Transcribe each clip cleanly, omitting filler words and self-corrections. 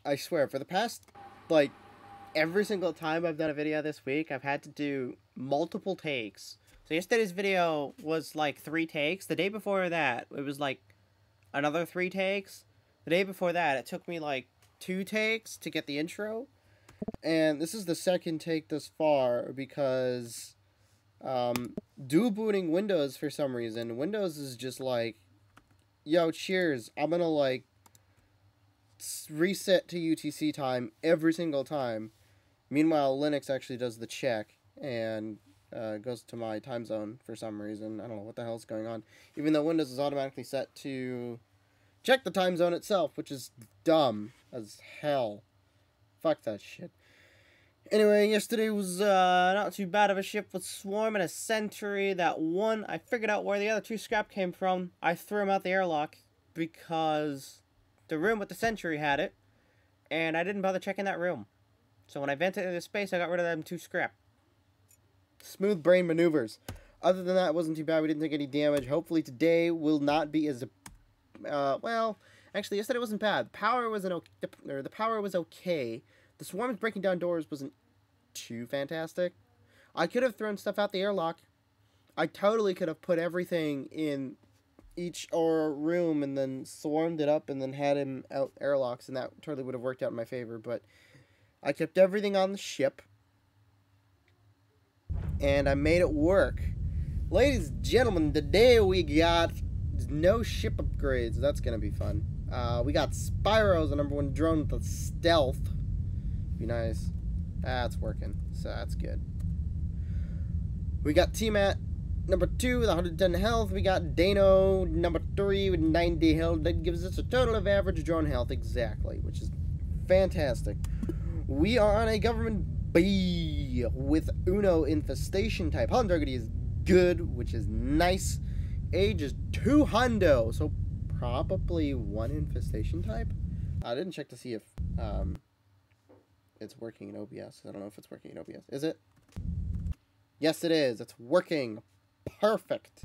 I swear, for the past, like, every single time I've done a video this week, I've had to do multiple takes. So yesterday's video was like 3 takes. The day before that, it was like another 3 takes. The day before that, it took me like 2 takes to get the intro. And this is the second take thus far because dual booting Windows for some reason. Windows is just like, yo, cheers, I'm gonna like reset to UTC time every single time. Meanwhile, Linux actually does the check and goes to my time zone for some reason. I don't know what the hell's going on. Even though Windows is automatically set to check the time zone itself, which is dumb as hell. Fuck that shit. Anyway, yesterday was not too bad of a ship with Swarm and a Sentry. That one, I figured out where the other 2 scrap came from. I threw them out the airlock because the room with the Sentry had it, and I didn't bother checking that room. So when I vented into space, I got rid of them 2 scrap. Smooth brain maneuvers. Other than that, it wasn't too bad. We didn't take any damage. Hopefully today will not be as... well, actually, yesterday wasn't bad. The power was the power was okay. The Swarms breaking down doors wasn't too fantastic. I could have thrown stuff out the airlock. I totally could have put everything in each room and then swarmed it up and then had him out airlocks, and that totally would have worked out in my favor, but I kept everything on the ship, and I made it work. Ladies and gentlemen, today we got no ship upgrades. That's going to be fun. We got Spyro's the #1 drone with the stealth. Be nice. That's working, so that's good. We got T-Mat #2 with 110 health. We got Dano #3 with 90 health. That gives us a total of average drone health exactly, which is fantastic. We are on a government B with Uno infestation type. Hunt target is good, which is nice. Age is 2 hundo, so probably 1 infestation type. I didn't check to see if it's working in OBS. I don't know if it's working in OBS. Is it? Yes, it is. It's working. Perfect.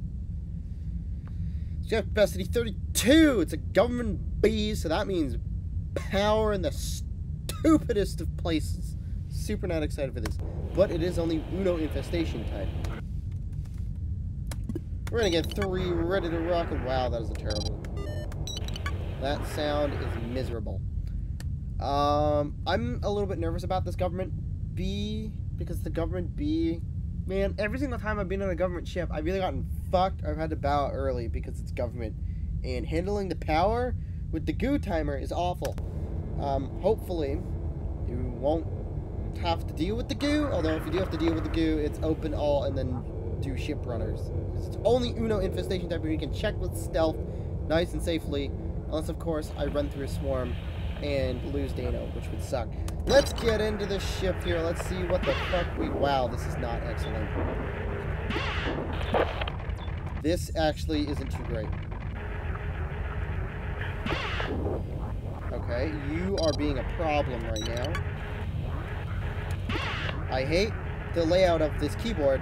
Ship capacity 32. It's a government B, so that means power in the stupidest of places. Super not excited for this. But it is only Uno infestation type. We're gonna get 3 ready to rock, and wow, that is a terrible. That sound is miserable. I'm a little bit nervous about this government B, because the government B, man, every single time I've been on a government ship, I've either gotten fucked or I've had to bow out early because it's government. And handling the power with the goo timer is awful. Hopefully, you won't have to deal with the goo, although if you do have to deal with the goo, it's open all and then do ship runners. It's only Uno infestation type where you can check with stealth nice and safely, unless of course I run through a swarm and lose Dano, which would suck. Let's get into the ship here. Let's see what the fuck wow, this is not excellent. This actually isn't too great. Okay, you are being a problem right now. I hate the layout of this keyboard.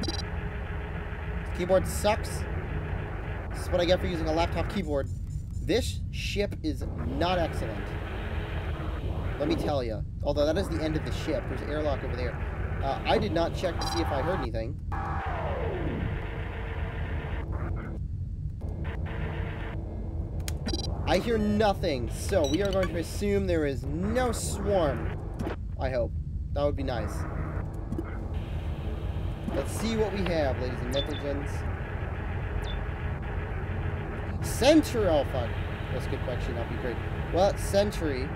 This keyboard sucks. This is what I get for using a laptop keyboard. This ship is not excellent. Let me tell you. Although that is the end of the ship. There's an airlock over there. I did not check to see if I heard anything. I hear nothing. So we are going to assume there is no swarm. I hope. That would be nice. Let's see what we have, ladies and gentlemen. Sentry, oh fuck. That's good question, that'd be great. Well, it's Sentry,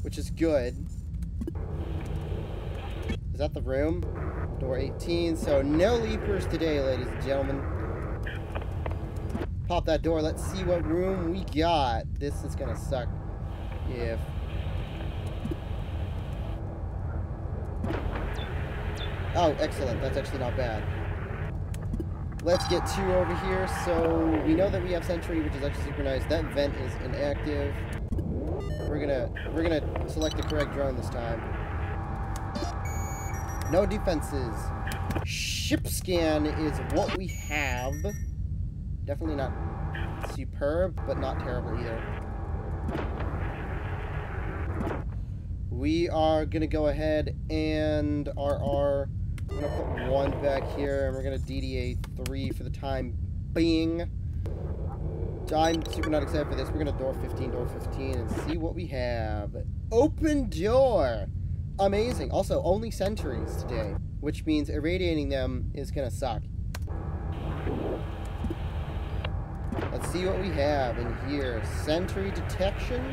which is good. Is that the room? Door 18, so no leapers today, ladies and gentlemen. Pop that door, let's see what room we got. This is gonna suck if... Oh, excellent, that's actually not bad. Let's get 2 over here. So we know that we have Sentry, which is actually super nice. That vent is inactive. We're gonna select the correct drone this time. No defenses. Ship scan is what we have. Definitely not superb, but not terrible either. We are going to go ahead and RR. I'm going to put 1 back here, and we're going to DDA 3 for the time being. I'm super not excited for this. We're going to door 15, and see what we have. Open door! Amazing. Also, only sentries today, which means irradiating them is going to suck. Let's see what we have in here. Sentry detection.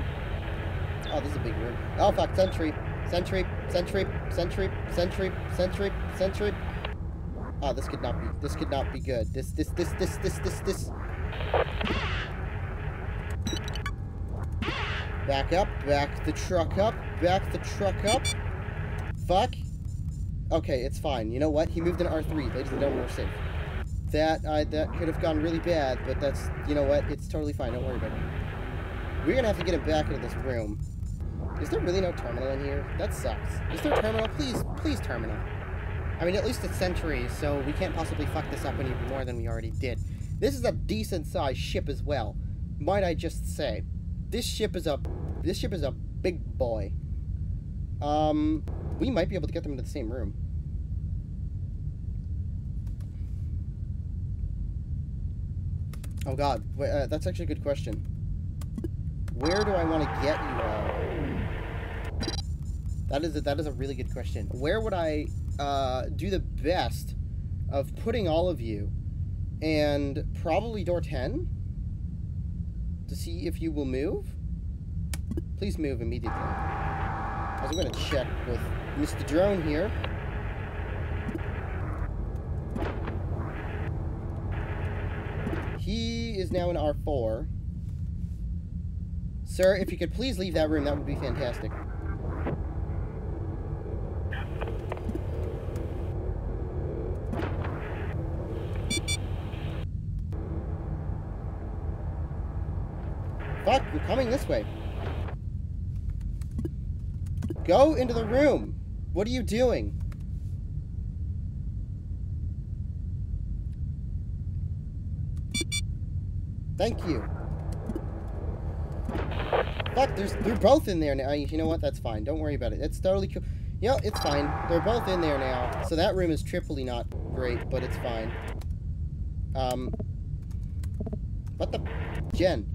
Oh, this is a big room. Oh, fuck. Sentry. Sentry. Sentry. Sentry. Sentry. Sentry. Sentry. Oh, this could not be good. This. Back up. Back the truck up. Back the truck up. Fuck. Okay, it's fine. You know what? He moved into R3. Ladies and gentlemen, we're safe. That could have gone really bad, but that's, you know what? It's totally fine. Don't worry about it. We're gonna have to get him back into this room. Is there really no terminal in here? That sucks. Is there a terminal? Please terminal. I mean, at least it's sentries, so we can't possibly fuck this up any more than we already did. This is a decent-sized ship as well. Might I just say. This ship is a big boy. We might be able to get them into the same room. Oh god, wait, that's actually a good question. Where do I want to get you all? That is a really good question. Where would I do the best of putting all of you? And probably door 10? To see if you will move? Please move immediately. As I'm going to check with Mr. Drone here. He is now in R4. Sir, if you could please leave that room, that would be fantastic. Fuck, we're coming this way. Go into the room. What are you doing? Thank you. Fuck, they're both in there now. You know what? That's fine. Don't worry about it. It's totally cool. Yeah, it's fine. They're both in there now. So that room is triply not great, but it's fine. What the? Jen.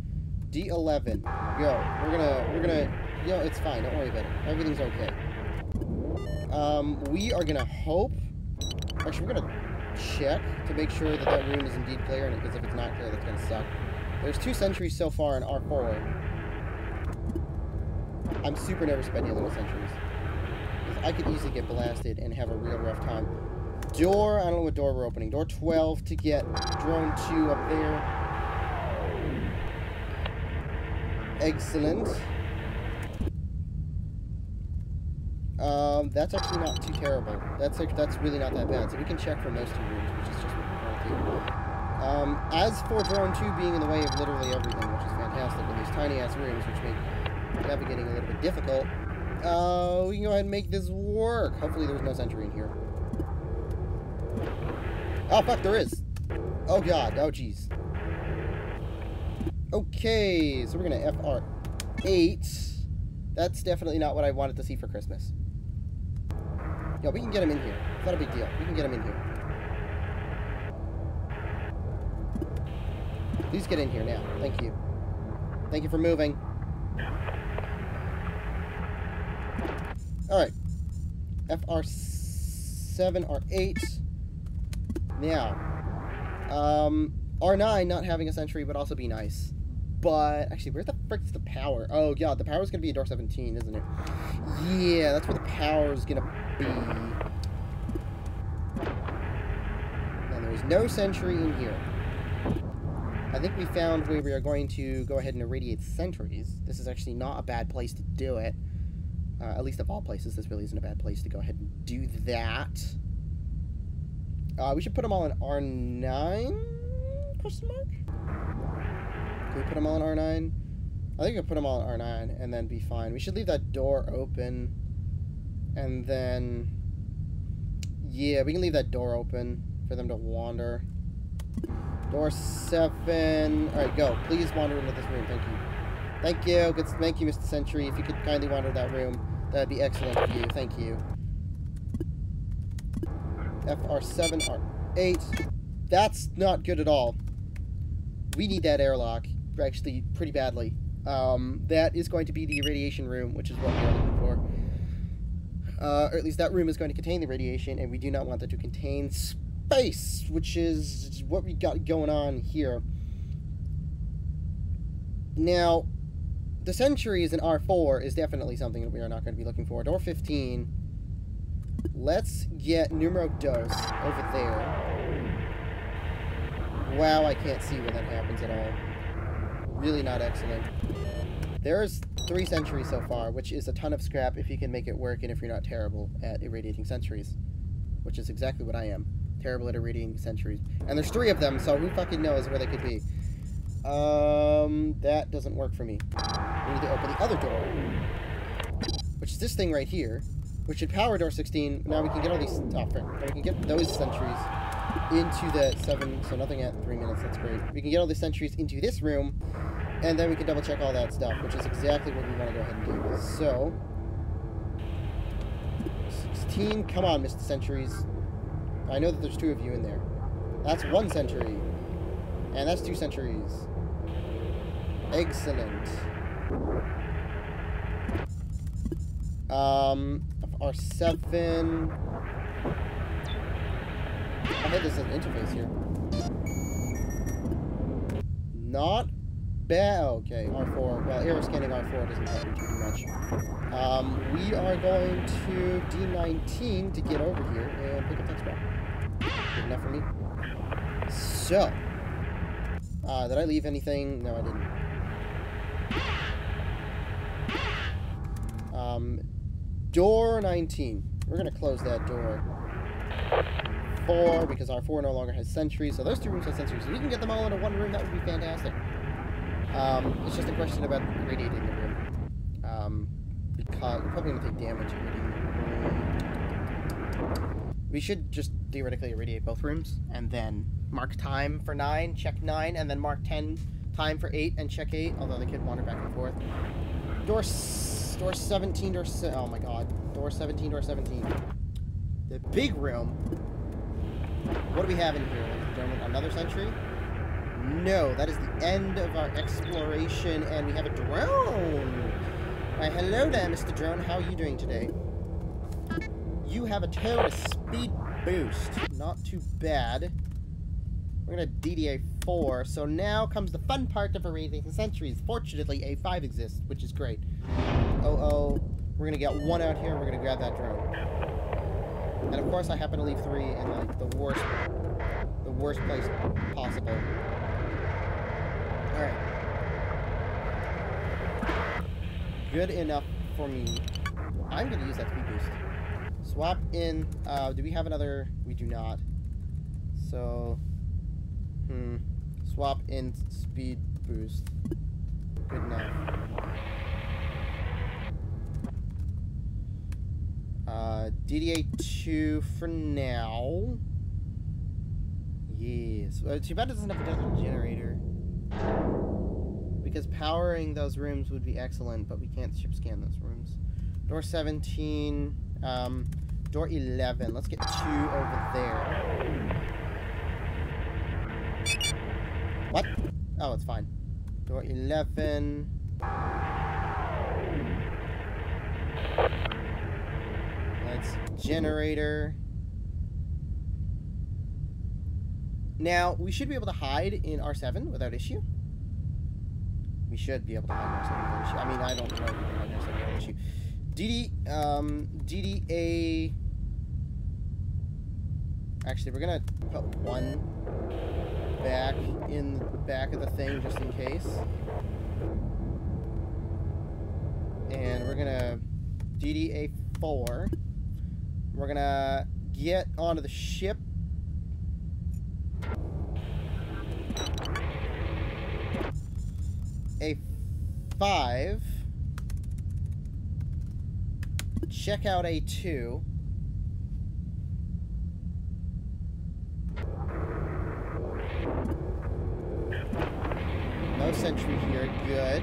D11. Go. We're gonna, you know, it's fine. Don't worry about it. Everything's okay. We are gonna hope. Actually, we're gonna check to make sure that that room is indeed clear, because if it's not clear, that's gonna suck. There's 2 sentries so far in R4. I'm super nervous about dealing with sentries. Because I could easily get blasted and have a real rough time. Door, I don't know what door we're opening. Door 12 to get drone 2 up there. Excellent. That's actually not too terrible. That's really not that bad. So we can check from those 2 rooms, which is just what we're going to do. As for drone 2 being in the way of literally everything, which is fantastic, in these tiny-ass rooms, which make navigating a little bit difficult, we can go ahead and make this work. Hopefully there's no sentry in here. Oh, fuck, there is. Oh, God. Oh, jeez. Okay, so we're going to FR8. That's definitely not what I wanted to see for Christmas. Yeah, we can get him in here. It's not a big deal. We can get him in here. Please get in here now. Thank you. Thank you for moving. Alright. FR7, R8. Now. R9 not having a sentry would also be nice. But, actually, where the frick's the power? Oh, yeah, the power's gonna be at door 17, isn't it? Yeah, that's where the power's gonna be. And there's no sentry in here. I think we found where we are going to go ahead and irradiate sentries. This is actually not a bad place to do it. At least of all places, this really isn't a bad place to go ahead and do that. We should put them all in R9? Question mark? Can we put them all in R9? I think we can put them all in R9 and then be fine. We should leave that door open. And then... yeah, we can leave that door open for them to wander. Door 7. Alright, go. Please wander into this room. Thank you. Thank you. Good, thank you, Mr. Sentry. If you could kindly wander that room. That'd be excellent view. Thank you. FR7, R8. That's not good at all. We need that airlock, actually, pretty badly. That is going to be the irradiation room, which is what we are looking for. Or at least that room is going to contain the radiation, and we do not want that to contain space, which is what we got going on here. Now, the sentries in R4 is definitely something that we are not going to be looking for. Door 15. Let's get numero dos over there. Wow, I can't see when that happens at all. Really not excellent. There's 3 sentries so far, which is a ton of scrap if you can make it work and if you're not terrible at irradiating sentries. Which is exactly what I am. Terrible at irradiating sentries. And there's 3 of them, so who fucking knows where they could be. That doesn't work for me. We need to open the other door. Which is this thing right here. Which should power door 16. Now we can get all these... Oh, frick. We can get those sentries into the 7, so nothing at 3 minutes, that's great. We can get all the sentries into this room, and then we can double check all that stuff, which is exactly what we want to go ahead and do. So, 16, come on, Mr. Sentries. I know that there's 2 of you in there. That's 1 sentry, and that's 2 sentries. Excellent. R7... I had this as an interface here. Not bad. Okay, R4. Well, air scanning R4 doesn't help me too much. We are going to D19 to get over here and pick up that spot. Good enough for me. So, did I leave anything? No, I didn't. Door 19. We're gonna close that door. 4, because R4 no longer has sentries, so those 2 rooms have sentries. If we can get them all into 1 room, that would be fantastic. It's just a question about irradiating the room. Because we're probably going to take damage irradiating the room. We should just theoretically irradiate both rooms, and then mark time for 9, check 9, and then mark 10 time for 8, and check 8, although they could wander back and forth. Door 17, oh my god. Door 17, door 17. The big room. What do we have in here, ladies and gentlemen? Another sentry? No, that is the end of our exploration, and we have a drone! Why, hello there, Mr. Drone. How are you doing today? You have a tow to speed boost. Not too bad. We're gonna DDA 4, so now comes the fun part of irradiating sentries. Fortunately, A5 exists, which is great. Oh, we're gonna get 1 out here, and we're gonna grab that drone. And of course I happen to leave 3 in like the worst place possible. Alright. Good enough for me. I'm gonna use that speed boost. Swap in, do we have another? We do not. So, swap in speed boost. Good enough. DDA 2 for now. Yes. Too bad it doesn't have a generator. Because powering those rooms would be excellent, but we can't ship scan those rooms. Door 17. Door 11. Let's get 2 over there. What? Oh, it's fine. Door 11. That's generator. Now, we should be able to hide in R7 without issue. We should be able to hide in R7 without issue. I mean, I don't know if we can hide in R7 without issue. DDA... Actually, we're gonna put 1 back in the back of the thing just in case. And we're gonna DDA 4. We're gonna get onto the ship. A5. Check out A2. No sentry here. Good.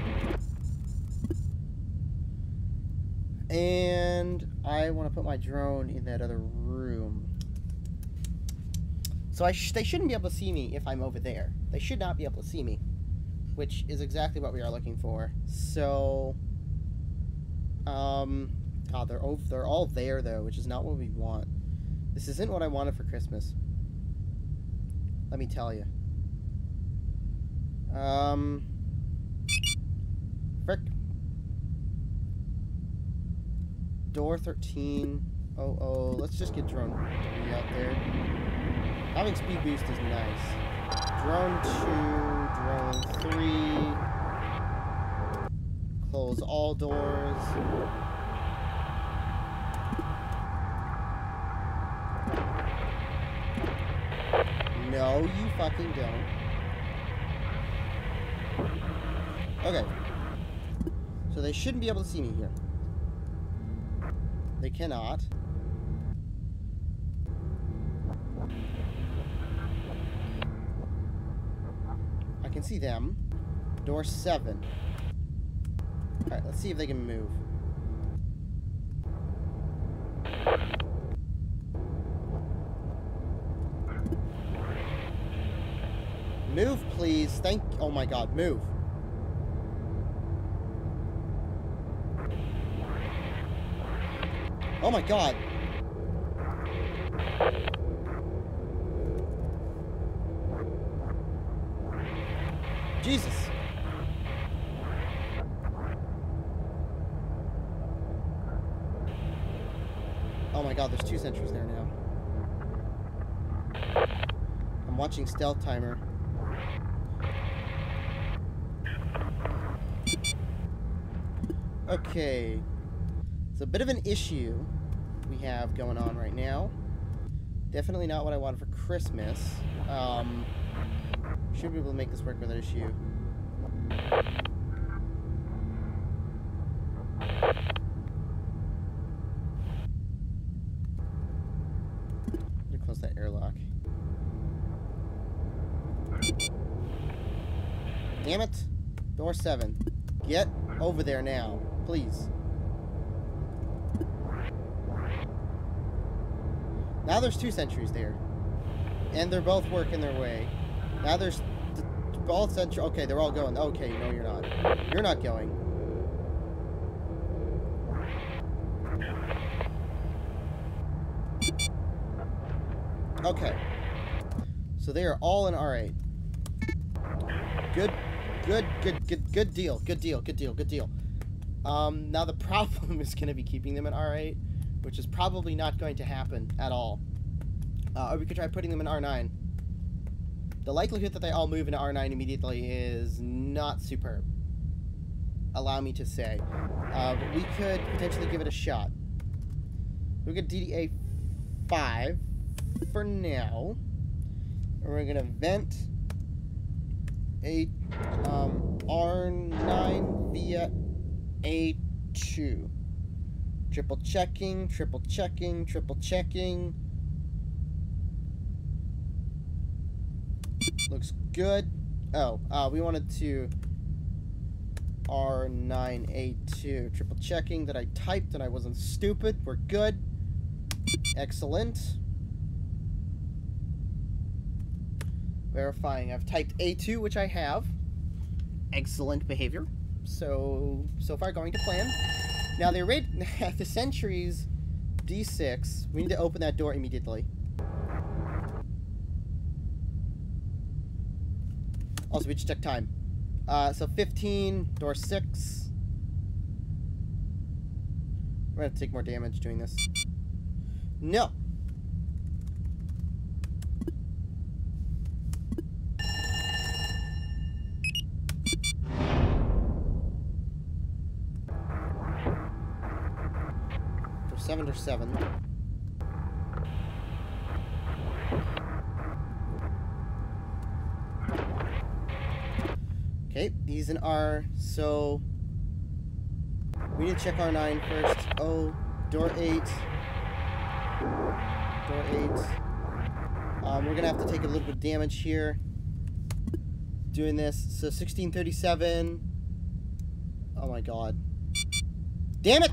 And And I want to put my drone in that other room. So they shouldn't be able to see me if I'm over there. They should not be able to see me, which is exactly what we are looking for. So, God, they're all there though, which is not what we want. This isn't what I wanted for Christmas. Let me tell you. Frick. Door 13. Oh, let's just get drone 3 out there. Having speed boost is nice. Drone 2, drone 3. Close all doors. No, you fucking don't. Okay. So they shouldn't be able to see me here. They cannot. I can see them. Door 7. Alright, let's see if they can move. Move, please. Oh my god, move. Oh my god. Jesus. Oh my god, there's 2 sentries there now. I'm watching stealth timer. Okay. It's a bit of an issue we have going on right now. Definitely not what I wanted for Christmas. Should be able to make this work without issue. I'm gonna close that airlock. Damn it! Door 7. Get over there now, please. Now there's 2 sentries there. And they're both working their way. Now there's both sentries. Okay, they're all going. Okay, no, you're not. You're not going. Okay. So they are all in R8. Good deal. Good deal. Now the problem is going to be keeping them in R8, which is probably not going to happen at all. Or we could try putting them in R9. The likelihood that they all move into R9 immediately is not superb, allow me to say. But we could potentially give it a shot. We get DDA 5 for now. And we're going to vent a R9 via A2. Triple checking. Looks good. Oh, we wanted to R9A2. Triple checking that I typed and I wasn't stupid. We're good. Excellent. Verifying. I've typed A2, which I have. Excellent behavior. So far going to plan. Now the sentries D6. We need to open that door immediately. Also, we just check time. So 15, door 6. We're gonna take more damage doing this. No. Door 7. Okay, he's in R, so we need to check R9 first. Oh, door 8. Door 8. We're gonna have to take a little bit of damage here doing this. So 1637. Oh my god. Damn it!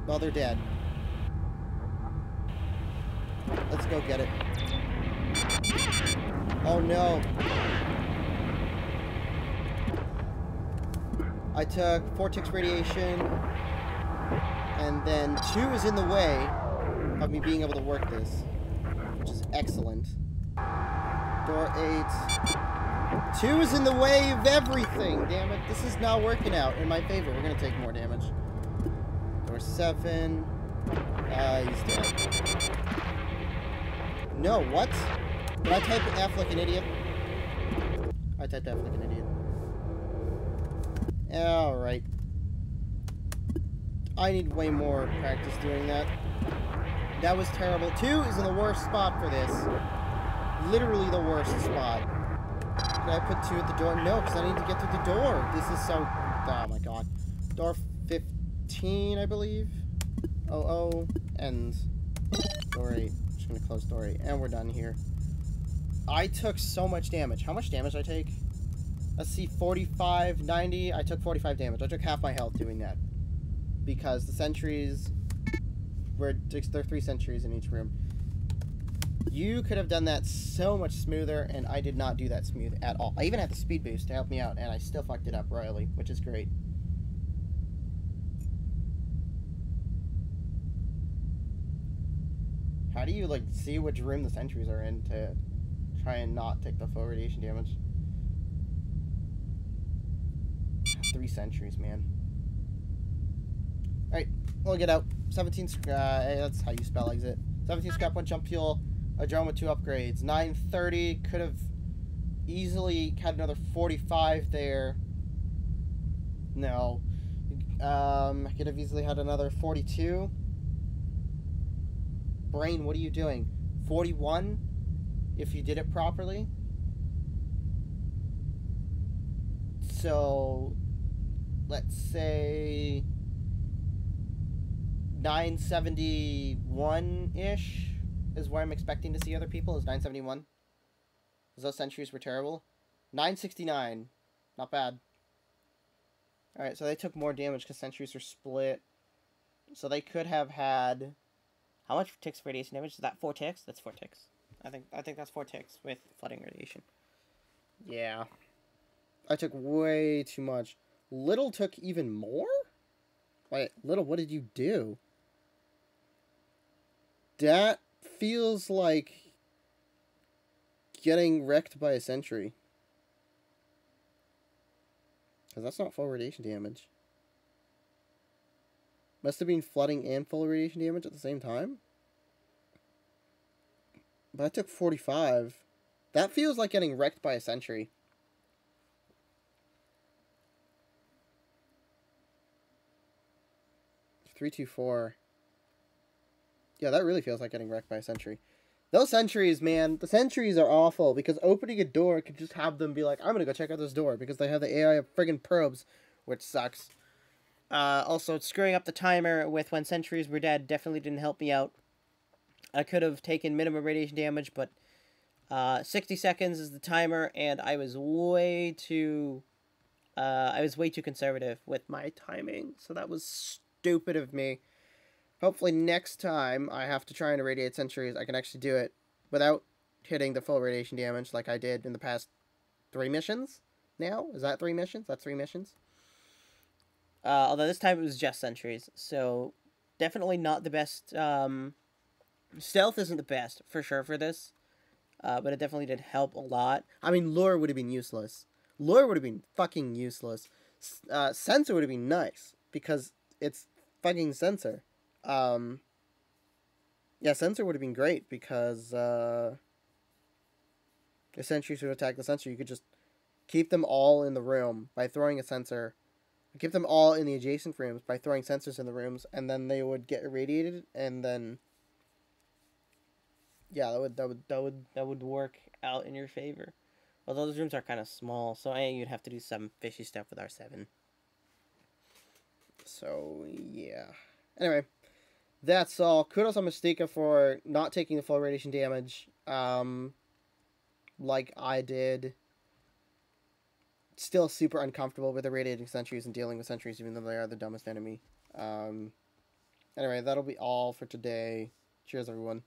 Well, they're dead. Let's go get it. Oh no. I took 4 ticks radiation, and then 2 is in the way of me being able to work this, which is excellent. Door 8. 2 is in the way of everything, damn it. This is not working out in my favor. We're gonna take more damage. Door 7. He's dead. No, what? Did I type F like an idiot? I typed F like an idiot. Alright. I need way more practice doing that. That was terrible. 2 is in the worst spot for this. Literally the worst spot. Did I put 2 at the door? No, because I need to get through the door. This is so... Oh my god. Door 15, I believe. Oh, and door 8. Just gonna close door 8. And we're done here. I took so much damage. How much damage did I take? Let's see, 45, 90. I took 45 damage. I took half my health doing that. Because the sentries were... There are 3 sentries in each room. You could have done that so much smoother, and I did not do that smooth at all. I even had the speed boost to help me out, and I still fucked it up royally, which is great. How do you, like, see which room the sentries are in to try and not take the full radiation damage? 3 sentries, man. Alright, we'll get out. 17, that's how you spell exit. 17 scrap, 1 jump fuel, a drone with 2 upgrades. 930, could have easily had another 45 there. No. I could have easily had another 42. Brain, what are you doing? 41, if you did it properly. So, let's say 971-ish is where I'm expecting to see other people, is 971. Because those sentries were terrible. 969, not bad. Alright, so they took more damage because sentries are split. So they could have had... How much ticks of radiation damage? Is that 4 ticks? That's 4 ticks. I think that's 4 ticks with flooding radiation. Yeah. I took way too much. Little took even more? Wait, Little, what did you do? That feels like getting wrecked by a sentry. Because that's not full radiation damage. Must have been flooding and full radiation damage at the same time. But I took 45. That feels like getting wrecked by a sentry. .324. Yeah, that really feels like getting wrecked by a sentry. Those sentries, man, the sentries are awful because opening a door could just have them be like, I'm gonna go check out this door because they have the AI of friggin' probes, which sucks. Also, screwing up the timer with when sentries were dead definitely didn't help me out. I could have taken minimum radiation damage, but 60 seconds is the timer, and I was way too conservative with my timing, so that was stupid of me. Hopefully next time I have to try and irradiate sentries, I can actually do it without hitting the full radiation damage like I did in the past 3 missions. Now? Is that 3 missions? That's 3 missions? Although this time it was just sentries, so definitely not the best. Stealth isn't the best, for sure, for this, but it definitely did help a lot. I mean, lure would have been useless. Lure would have been fucking useless. Sensor would have been nice, because it's fucking sensor. Yeah, sensor would have been great, because if sentries would attack the sensor, you could just keep them all in the room by throwing a sensor. Keep them all in the adjacent rooms by throwing sensors in the rooms, and then they would get irradiated, and then yeah, that would work out in your favor. Although those rooms are kind of small, so you'd have to do some fishy stuff with R7. So yeah. Anyway, that's all. Kudos on Mystica for not taking the full radiation damage, like I did. Still super uncomfortable with irradiating sentries and dealing with sentries, even though they are the dumbest enemy. Anyway, that'll be all for today. Cheers, everyone.